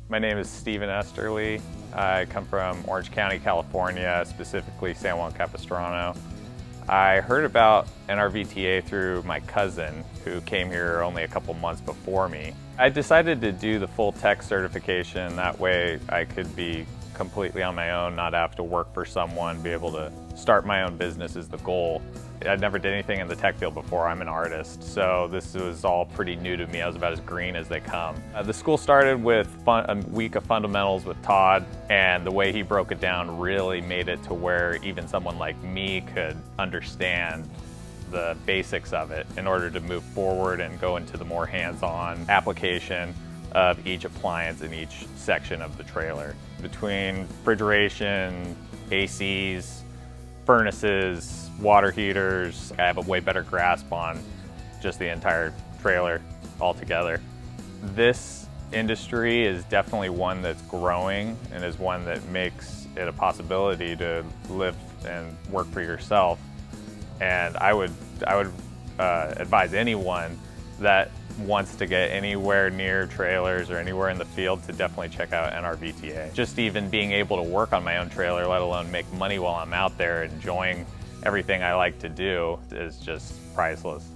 My name is Stephen Esterly. I come from Orange County, California, specifically San Juan Capistrano. I heard about NRVTA through my cousin who came here only a couple months before me. I decided to do the full tech certification. That way I could be completely on my own, not have to work for someone, be able to start my own business is the goal. I'd never did anything in the tech field before. I'm an artist, so this was all pretty new to me. I was about as green as they come. The school started with a week of fundamentals with Todd, and the way he broke it down really made it to where even someone like me could understand the basics of it in order to move forward and go into the more hands-on application of each appliance in each section of the trailer. Between refrigeration, ACs, furnaces, water heaters, I have a way better grasp on just the entire trailer altogether. This industry is definitely one that's growing and is one that makes it a possibility to live and work for yourself. And I would advise anyone that wants to get anywhere near trailers or anywhere in the field to definitely check out NRVTA. Just even being able to work on my own trailer, let alone make money while I'm out there enjoying everything I like to do, is just priceless.